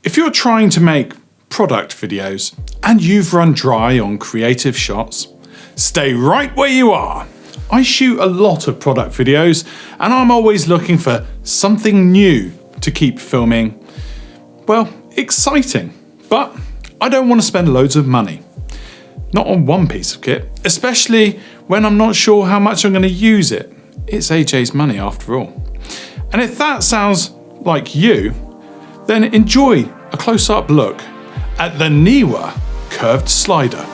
If you're trying to make product videos and you've run dry on creative shots, stay right where you are. I shoot a lot of product videos and I'm always looking for something new to keep filming, well, exciting. But I don't want to spend loads of money. Not on one piece of kit, especially when I'm not sure how much I'm going to use it. It's AJ's money after all. And if that sounds like you, then enjoy a close-up look at the Neewer curved slider.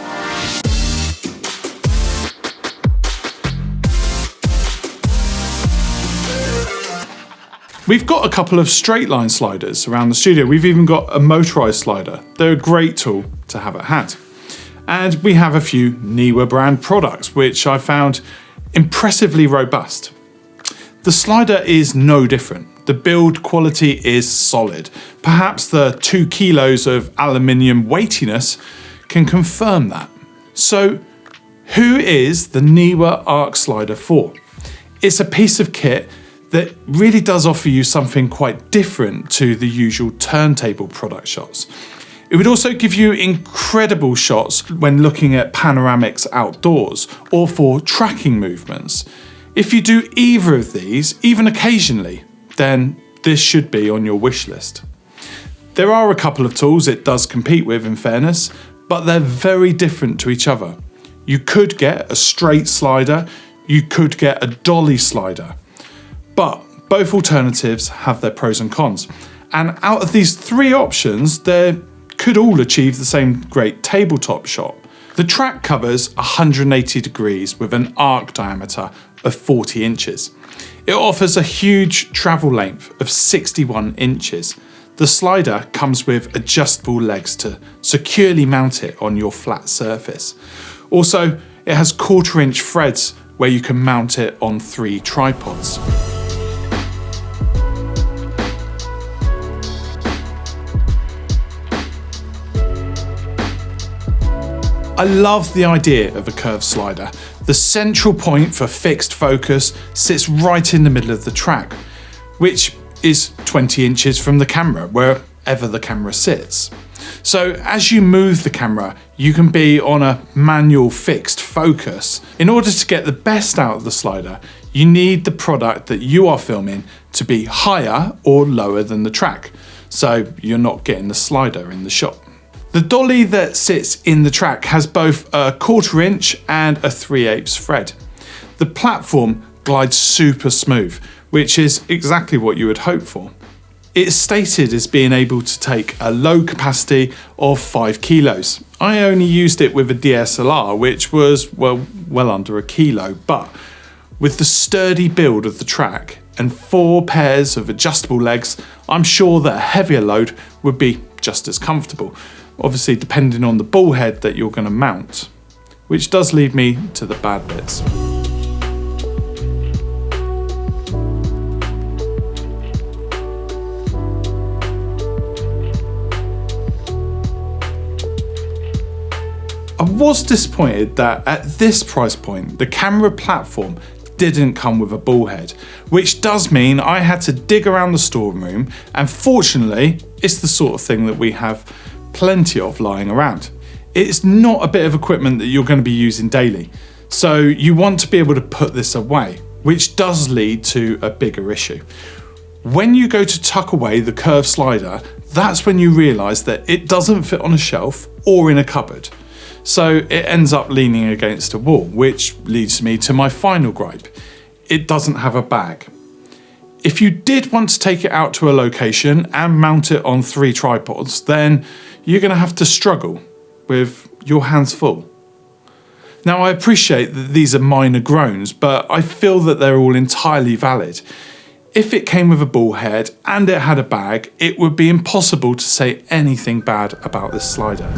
We've got a couple of straight line sliders around the studio. We've even got a motorized slider. They're a great tool to have at hand. And we have a few Neewer brand products, which I found impressively robust. The slider is no different. The build quality is solid. Perhaps the 2 kilos of aluminium weightiness can confirm that. So who is the Neewer Arc Slider for? It's a piece of kit that really does offer you something quite different to the usual turntable product shots. It would also give you incredible shots when looking at panoramics outdoors or for tracking movements. If you do either of these, even occasionally, then this should be on your wish list. There are a couple of tools it does compete with, in fairness, but they're very different to each other. You could get a straight slider, you could get a dolly slider, but both alternatives have their pros and cons. And out of these 3 options, they could all achieve the same great tabletop shot. The track covers 180 degrees with an arc diameter of 40 inches. It offers a huge travel length of 61 inches. The slider comes with adjustable legs to securely mount it on your flat surface. Also, it has 1/4 inch threads where you can mount it on 3 tripods. I love the idea of a curved slider. The central point for fixed focus sits right in the middle of the track, which is 20 inches from the camera, wherever the camera sits. So as you move the camera, you can be on a manual fixed focus. In order to get the best out of the slider, you need the product that you are filming to be higher or lower than the track, so you're not getting the slider in the shot. The dolly that sits in the track has both a 1/4 inch and a 3/8 thread. The platform glides super smooth, which is exactly what you would hope for. It's stated as being able to take a low capacity of 5 kilos. I only used it with a DSLR, which was well under a kilo, but with the sturdy build of the track and 4 pairs of adjustable legs, I'm sure that a heavier load would be just as comfortable. Obviously depending on the ball head that you're going to mount, which does lead me to the bad bits. I was disappointed that at this price point, the camera platform didn't come with a ball head, which does mean I had to dig around the storeroom, and fortunately, it's the sort of thing that we have plenty of lying around. It's not a bit of equipment that you're going to be using daily, so you want to be able to put this away, which does lead to a bigger issue. When you go to tuck away the curved slider, that's when you realise that it doesn't fit on a shelf or in a cupboard. So it ends up leaning against a wall, which leads me to my final gripe. It doesn't have a bag. If you did want to take it out to a location and mount it on 3 tripods, then you're going to have to struggle with your hands full. Now, I appreciate that these are minor groans, but I feel that they're all entirely valid. If it came with a ball head and it had a bag, it would be impossible to say anything bad about this slider.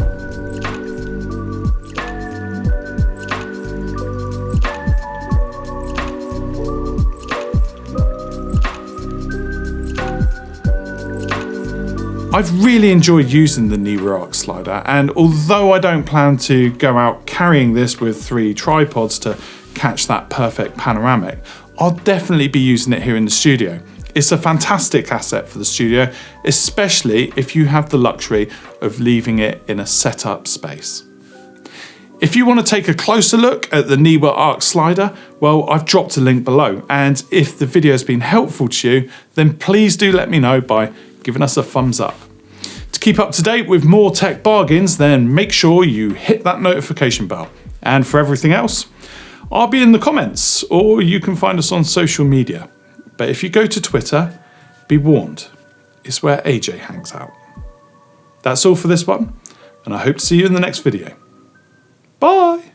I've really enjoyed using the Neewer Arc Slider, and although I don't plan to go out carrying this with 3 tripods to catch that perfect panoramic, I'll definitely be using it here in the studio. It's a fantastic asset for the studio, especially if you have the luxury of leaving it in a setup space. If you want to take a closer look at the Neewer Arc slider, well, I've dropped a link below. And if the video has been helpful to you, then please do let me know by giving us a thumbs up. To keep up to date with more tech bargains, then make sure you hit that notification bell. And for everything else, I'll be in the comments, or you can find us on social media. But if you go to Twitter, be warned, it's where AJ hangs out. That's all for this one, and I hope to see you in the next video. Bye!